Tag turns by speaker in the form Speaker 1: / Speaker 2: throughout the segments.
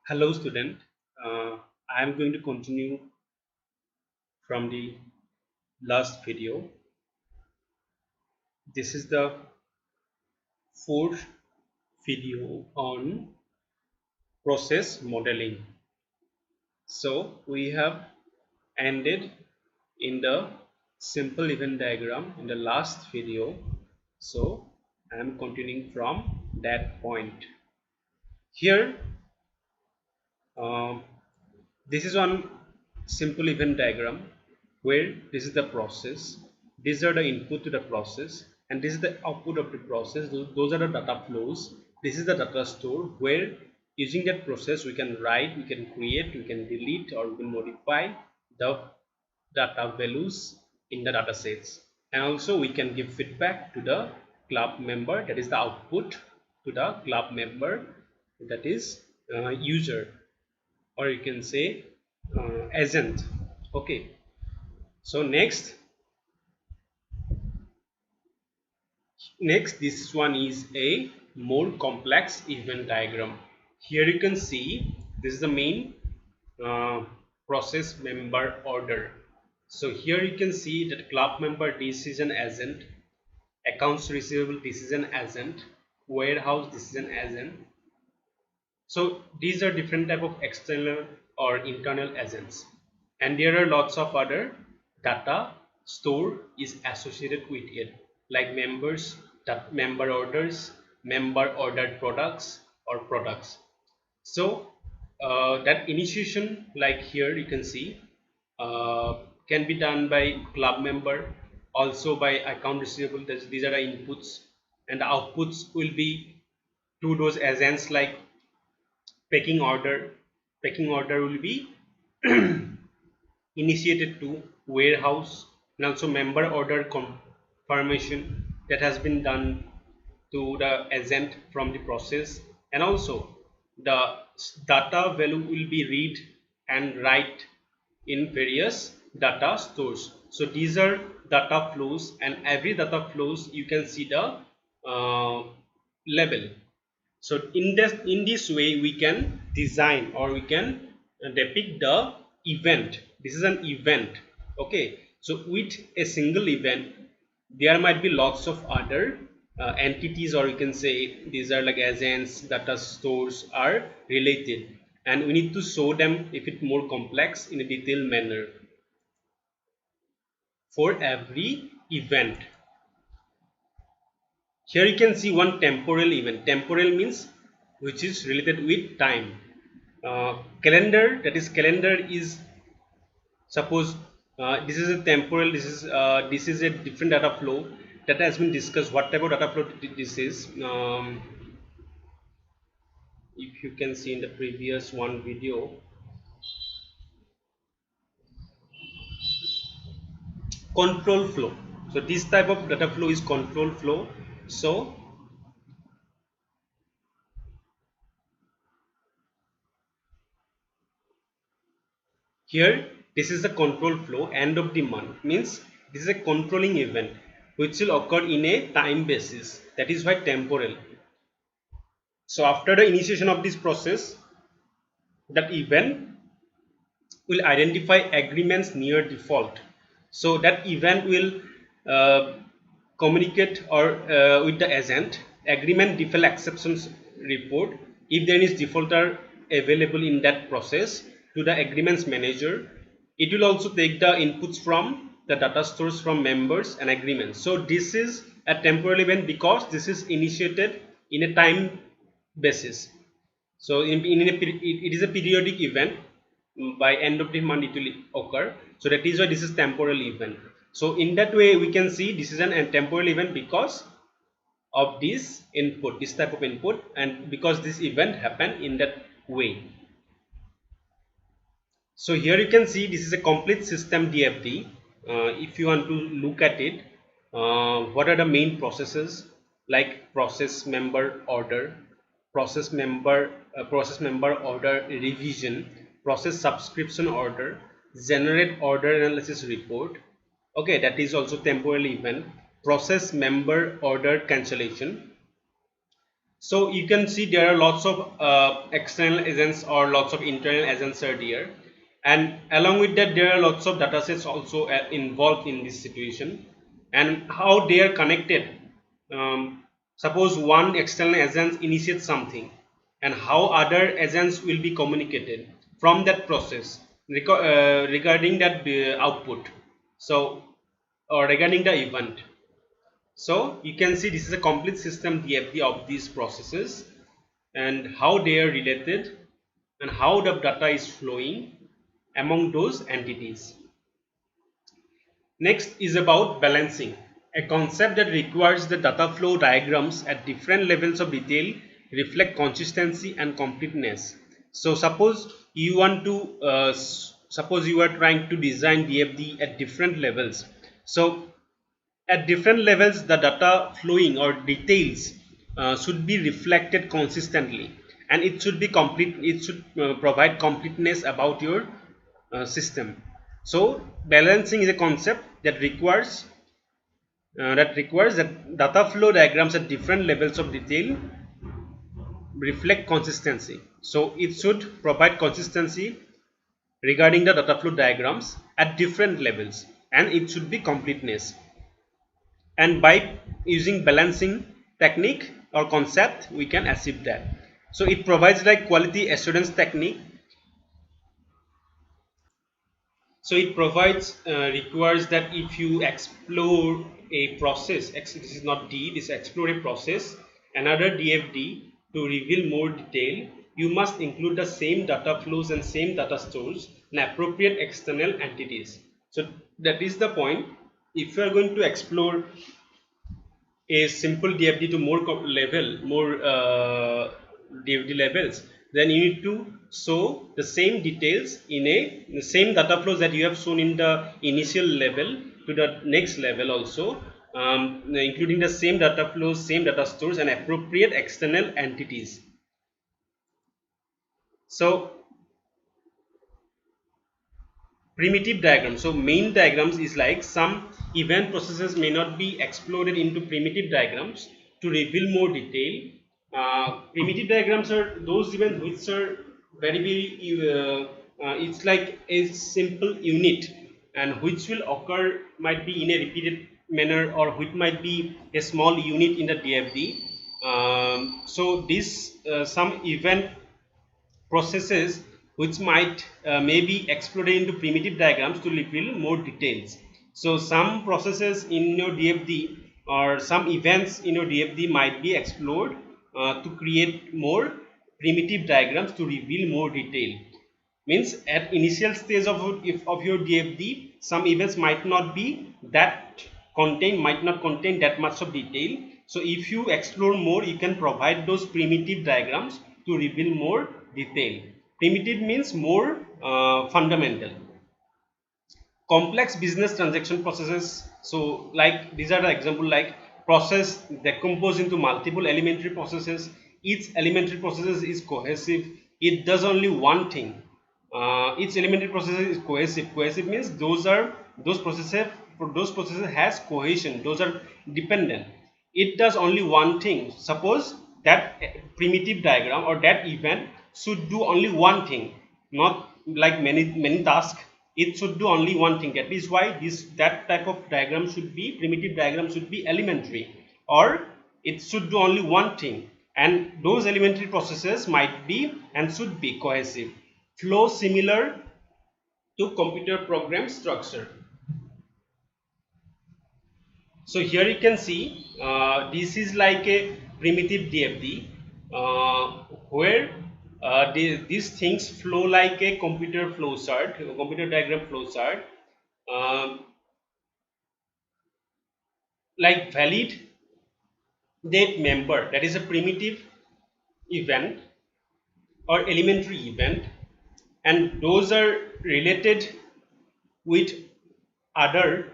Speaker 1: Hello student, I am going to continue from the last video. This is the fourth video on process modeling. So we have ended in the simple event diagram in the last video. So I am continuing from that point. Here um, this is one simple event diagram where this is the process, these are the input to the process, and this is the output of the process. Those are the data flows. This is the data store where using that process we can write, we can create, we can delete, or we can modify the data values in the data sets, and also we can give feedback to the club member, that is the output to the club member, that is user, or you can say agent. Okay, so next this one is a more complex event diagram. Here you can see this is the main uh, process member order. So here you can see that club member decision agent, accounts receivable decision agent, warehouse decision agent. So these are different type of external or internal agents, and there are lots of other data store is associated with it, like members, that member orders, member ordered products or products. So that initiation, like here you can see, can be done by club member, also by account receivable. These are the inputs, and the outputs will be to those agents, like packing order will be initiated to warehouse, and also member order confirmation that has been done to the agent from the process, and also the data value will be read and write in various data stores. So these are data flows, and every data flows you can see the level. So in this way we can design, or we can depict the event. This is an event. Okay, so with a single event there might be lots of other entities, or you can say these are like agents, data stores are related, and we need to show them if it's more complex in a detailed manner for every event. Here you can see one temporal event. Temporal means which is related with time. Calendar, that is calendar is, suppose this is a temporal, this is a different data flow that has been discussed. What type of data flow this is? If you can see in the previous one video, control flow. So this type of data flow is control flow. So here this is the control flow. End of the month means this is a controlling event which will occur in a time basis, that is why temporal. So after the initiation of this process, that event will identify agreements near default. So that event will uh, communicate or with the agent agreement default exceptions report, if there is defaulter available in that process, to the agreements manager. It will also take the inputs from the data stores from members and agreements. So this is a temporal event because this is initiated in a time basis. So it is a periodic event. By end of the month it will occur. So that is why this is temporal event. So in that way we can see this is a temporal event because of this input, this type of input, and because this event happened in that way. So here you can see this is a complete system DFD. If you want to look at it, what are the main processes, like process member order, process member order revision, process subscription order, generate order analysis report. Okay, that is also temporal event. Process member order cancellation, So you can see there are lots of external agents or lots of internal agents are there, and along with that there are lots of data sets also involved in this situation, and how they are connected. Suppose one external agent initiates something, and how other agents will be communicated from that process regarding that output. So, or regarding the event. So you can see this is a complete system DFD of these processes and how they are related and how the data is flowing among those entities. Next is about balancing, a concept that requires the data flow diagrams at different levels of detail reflect consistency and completeness. So suppose you want to suppose you are trying to design DFD at different levels. So at different levels, the data flowing or details should be reflected consistently, and it should be complete. It should provide completeness about your system. So balancing is a concept that data flow diagrams at different levels of detail reflect consistency. So it should provide consistency regarding the data flow diagrams at different levels, and it should be completeness. And by using balancing technique or concept, we can achieve that. So it provides like quality assurance technique. So it provides requires that if you explore a process, this is not D, this explore a process, another DFD to reveal more detail, you must include the same data flows and same data stores and appropriate external entities. So that is the point. If you are going to explore a simple DFD to more DFD levels, then you need to show the same details in the same data flows that you have shown in the initial level to the next level also, including the same data flows, same data stores, and appropriate external entities. So primitive diagrams. So main diagrams is like some event processes may not be exploded into primitive diagrams to reveal more detail. Primitive diagrams are those events which are it's like a simple unit and which will occur might be in a repeated manner or which might be a small unit in the DFD. So this some event processes which might maybe exploded into primitive diagrams to reveal more details. So some processes in your DFD or some events in your DFD might be explored to create more primitive diagrams to reveal more detail. Means at initial stage of your DFD, some events might not be that might not contain that much of detail. So if you explore more, you can provide those primitive diagrams to reveal more detail. Primitive means more fundamental. Complex business transaction processes. So like these are the example like process decomposed into multiple elementary processes. Each elementary process is cohesive. It does only one thing. Each elementary process is cohesive. Cohesive means those processes has cohesion. Those are dependent. It does only one thing. Suppose that primitive diagram or that event should do only one thing, not like many tasks. It should do only one thing. That is why that type of diagram should be primitive diagram should be elementary, or it should do only one thing, and those elementary processes might be and should be cohesive. Flow similar to computer program structure. So here you can see this is like a primitive DFD where these things flow like a computer flow chart, computer diagram flow chart, uh, like valid date member, that is a primitive event or elementary event, and those are related with other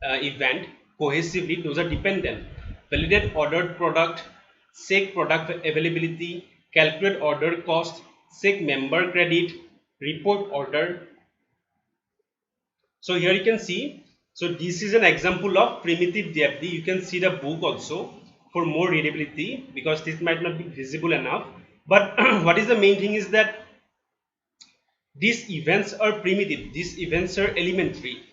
Speaker 1: event cohesively. Those are dependent. Validate ordered product, check product availability, calculate order cost, check member credit, report order. So here you can see, so this is an example of primitive DFD. You can see the book also for more readability, because this might not be visible enough. But what is the main thing is that these events are primitive, these events are elementary,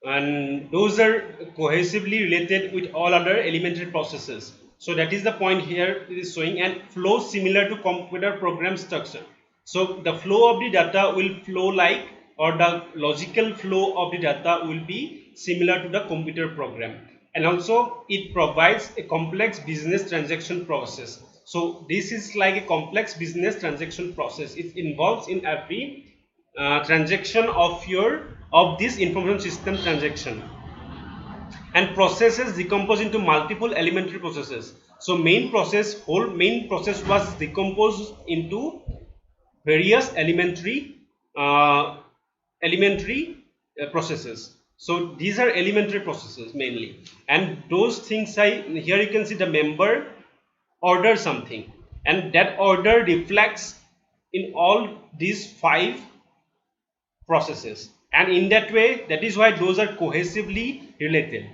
Speaker 1: and those are cohesively related with all other elementary processes. So that is the point here it is showing, and flow similar to computer program structure. So the flow of the data will flow like, or the logical flow of the data will be similar to the computer program, and also it provides a complex business transaction process. So this is like a complex business transaction process. It involves in every transaction of this information system transaction, and processes decompose into multiple elementary processes. So whole main process was decomposed into various uh, elementary processes. So these are elementary processes mainly, and those things, here you can see the member order something, and that order reflects in all these 5 processes, and in that way, that is why those are cohesively related,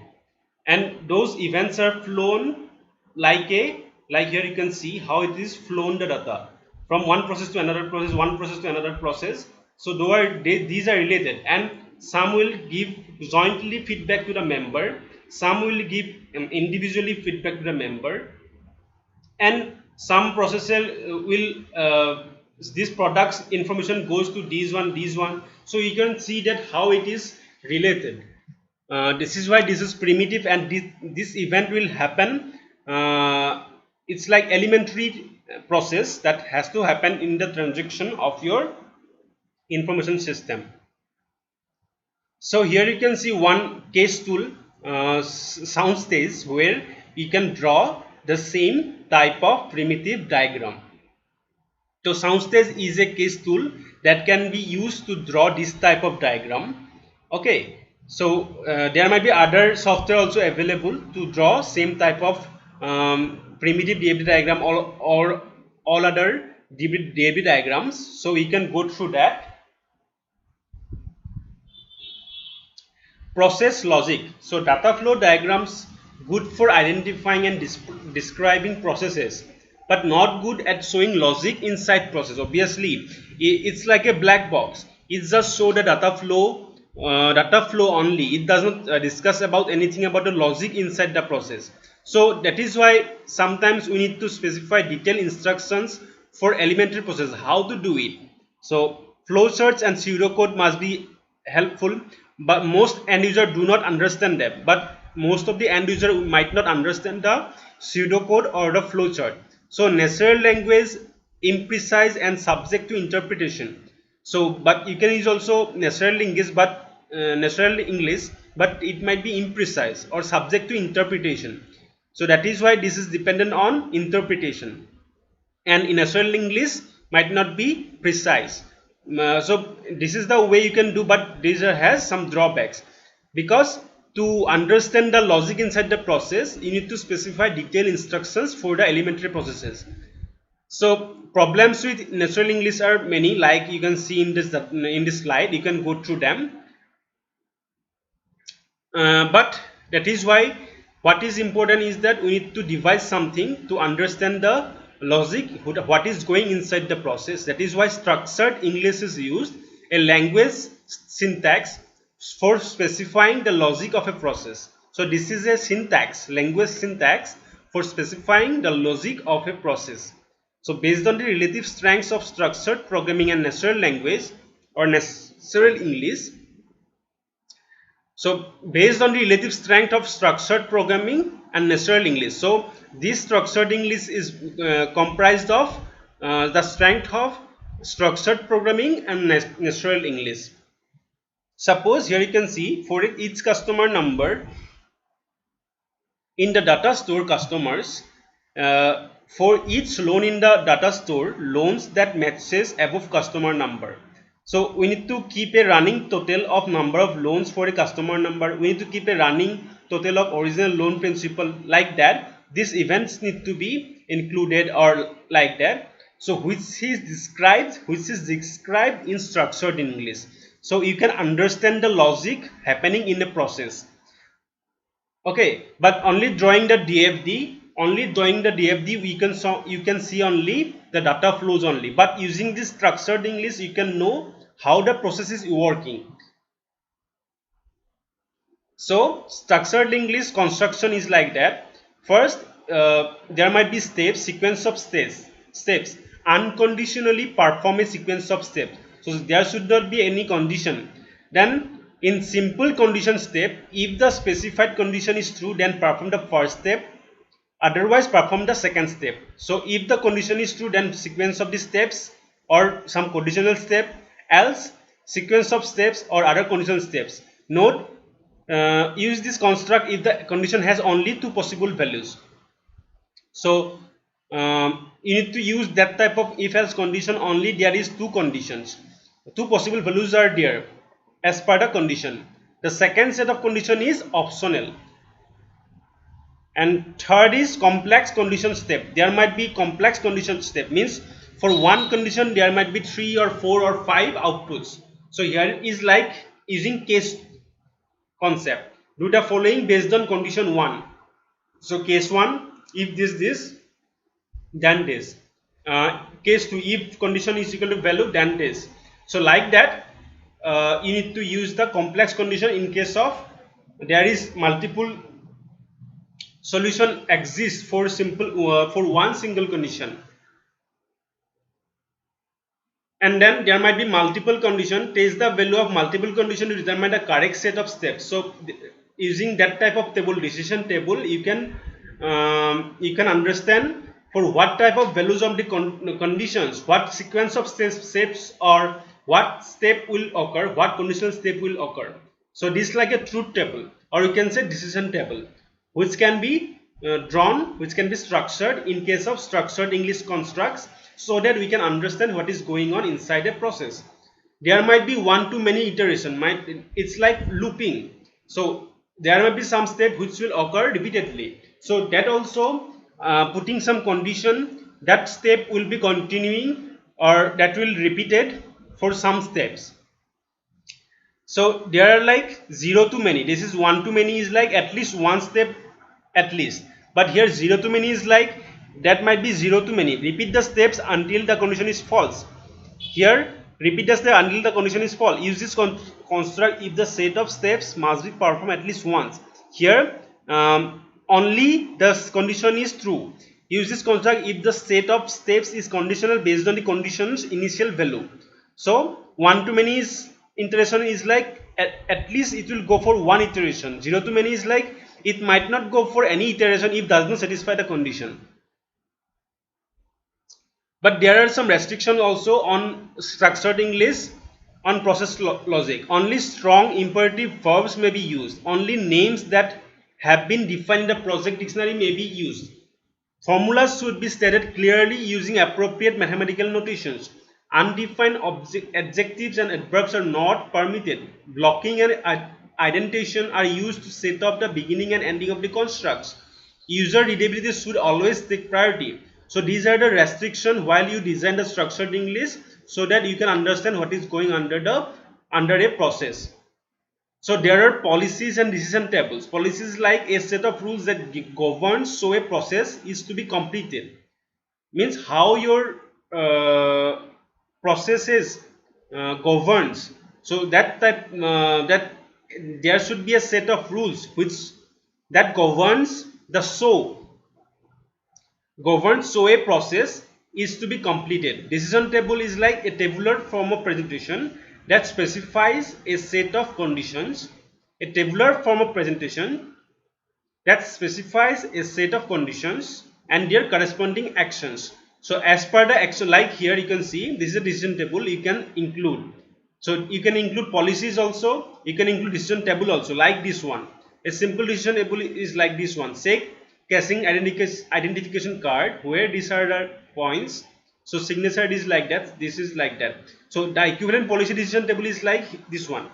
Speaker 1: and those events are flown like here you can see how it is flown the data from one process to another process, one process to another process. So these are related, and some will give jointly feedback to the member, some will give individually feedback to the member, and some processor will this products information goes to these one. So you can see that how it is related. This is why this is primitive, and this event will happen. It's like elementary process that has to happen in the transaction of your information system. So here you can see one case tool, sound stage, where you can draw the same type of primitive diagram. So soundstage is a case tool that can be used to draw this type of diagram. Okay, so there might be other software also available to draw same type of primitive DFD diagram, or all other DFD diagrams. So we can go through that. Process logic. So data flow diagrams good for identifying and describing processes, but not good at showing logic inside process. Obviously, it's like a black box. It just show the data flow only. It does not discuss about anything about the logic inside the process. So that is why sometimes we need to specify detailed instructions for elementary process, how to do it. So flowcharts and pseudocode must be helpful, but most end user do not understand them. But most of the end user might not understand the pseudocode or the flowchart. So natural language, imprecise and subject to interpretation. So but you can use also natural English, but it might be imprecise or subject to interpretation. So that is why this is dependent on interpretation, and in natural English might not be precise. So this is the way you can do, but this has some drawbacks, because to understand the logic inside the process you need to specify detailed instructions for the elementary processes. So problems with natural English are many, like you can see in this slide. You can go through them, but that is why what is important is that we need to devise something to understand the logic, what is going inside the process. That is why structured English is used, a language syntax for specifying the logic of a process. So this is a syntax, language syntax for specifying the logic of a process. So based on the relative strengths of structured programming and natural language or natural English. So based on the relative strength of structured programming and natural English. So this structured English is comprised of the strength of structured programming and natural English. Suppose here you can see for each customer number in the data store customers, for each loan in the data store, loans that matches above customer number. So we need to keep a running total of number of loans for a customer number. We need to keep a running total of original loan principal, like that. These events need to be included, or like that. So which is described in structured English. So you can understand the logic happening in the process. Okay, but only drawing the DFD only drawing the DFD, you can see only the data flows only, but using this structured English you can know how the process is working. So structured English construction is like that. First, there might be steps, sequence of steps. Unconditionally perform a sequence of steps. So there should not be any condition. Then in simple condition step, if the specified condition is true, then perform the first step. Otherwise, perform the second step. So if the condition is true, then sequence of the steps or some conditional step, else sequence of steps or other conditional steps. Note, use this construct if the condition has only two possible values. So you need to use that type of if else condition only there is two conditions, two possible values are there as per the condition. The second set of condition is optional, and third is complex condition step. There might be complex condition step, means for one condition there might be 3 or 4 or 5 outputs. So here is like using case concept. Do the following based on condition 1. So case 1, if this, then this. Case 2, if condition is equal to value, then this. So like that, you need to use the complex condition in case of there is multiple solution exists for for one single condition. And then there might be multiple condition. Test the value of multiple condition to determine the correct set of steps. So using that type of table, decision table, you can understand for what type of values of the conditions, what sequence of steps or what step will occur, what conditional step will occur. So this is like a truth table, or you can say decision table, which can be drawn, which can be structured in case of structured English constructs, so that we can understand what is going on inside a process. There might be one to many iteration, it's like looping. So there might be some step which will occur repeatedly. So that also putting some condition, that step will be continuing or that will repeated for some steps. So there are like 0 to many. This is 1 to many is like at least one step at least. But here 0 to many is like that might be 0 to many. Repeat the steps until the condition is false. Here repeat the step until the condition is false. Use this construct if the set of steps must be performed at least once. Here only the condition is true. Use this construct if the set of steps is conditional based on the condition's initial value. So 1 to many iteration is like at least it will go for one iteration. 0 to many is like it might not go for any iteration if does not satisfy the condition. But there are some restrictions also on structured English, on process logic. Only strong imperative verbs may be used. Only names that have been defined in the project dictionary may be used. Formulas should be stated clearly using appropriate mathematical notations. Undefined adjectives and adverbs are not permitted. Blocking and indentation are used to set up the beginning and ending of the constructs. User readability should always take priority. So these are the restrictions while you design the structured English, so that you can understand what is going under a process. So there are policies and decision tables. Policies like a set of rules that governs so a process is to be completed. Means how your processes governs. So that there should be a set of rules that governs so a process is to be completed. Decision table is like a tabular form of presentation that specifies a set of conditions. A tabular form of presentation that specifies a set of conditions and their corresponding actions. So as per the action, like here you can see this is a decision table you can include. So you can include policies also, you can include decision table also, like this one. A simple decision table is like this one. Check casing identification card, where these are the points. So signature is like that, this is like that. So the equivalent policy decision table is like this one.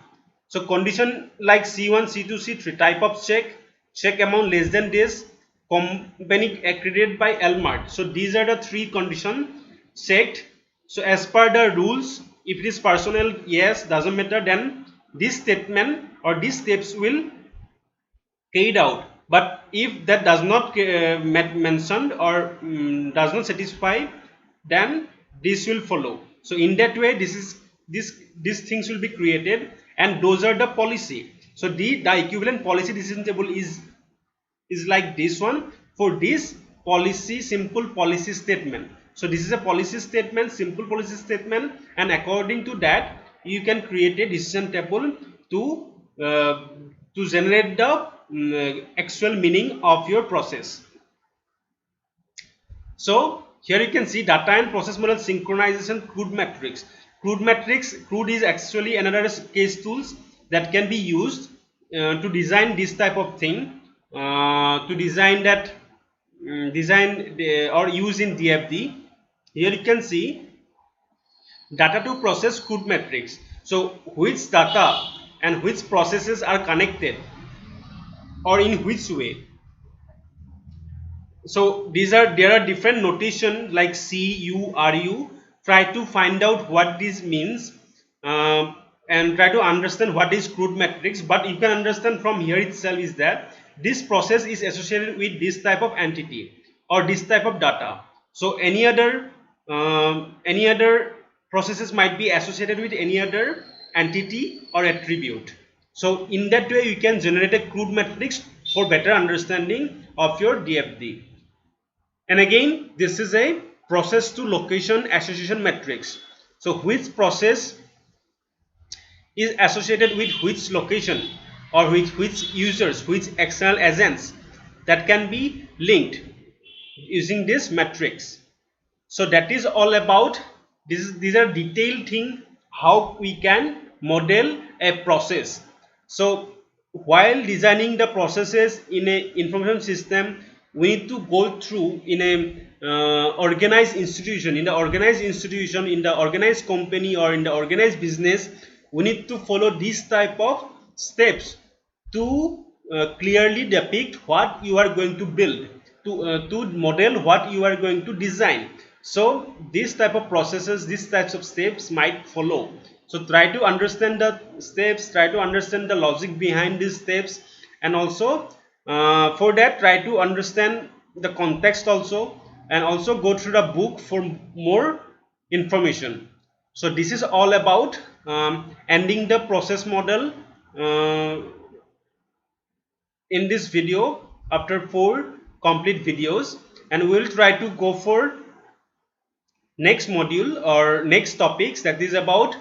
Speaker 1: So condition like C1, C2, C3, type of check amount less than this, company accredited by LMART. So these are the three conditions checked. So as per the rules, if it is personnel, yes, doesn't matter, then this statement or these steps will carried out But if that does not mentioned or does not satisfy, then this will follow. So in that way, these things will be created, and those are the policy. So the equivalent policy decision table is like this one. For this policy, simple policy statement. So this is a policy statement, simple policy statement, and according to that you can create a decision table to generate the actual meaning of your process. So here you can see data and process model synchronization, CRUD matrix. CRUD is actually another case tools that can be used to design this type of thing, to design that or use in DFD. Here you can see data to process CRUD matrix. So which data and which processes are connected, or in which way. So there are different notation like CU, RU. Try to find out what this means, and try to understand what is CRUD matrix. But you can understand from here itself is that this process is associated with this type of entity or this type of data. So any other processes might be associated with any other entity or attribute. So in that way you can generate a CRUD matrix for better understanding of your DFD. And again, this is a process to location association matrix. So which process is associated with which location, or with which users, which external agents, that can be linked using this matrix. So that is all about this. These are detailed things how we can model a process. So while designing the processes in a information system, we need to go through in a organized institution. In the organized company, or in the organized business, we need to follow this type of steps to clearly depict what you are going to build, to model what you are going to design. So this type of processes, these types of steps might follow. So try to understand the steps, try to understand the logic behind these steps, and also for that try to understand the context also, and also go through the book for more information. So this is all about ending the process model in this video after 4 complete videos, and we will try to go for next module or next topics, that is about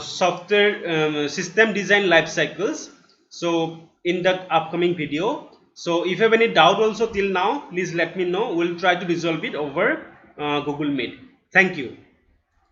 Speaker 1: software system design life cycles. So in the upcoming video. So if you have any doubt also till now, please let me know. We'll try to resolve it over Google Meet. Thank you.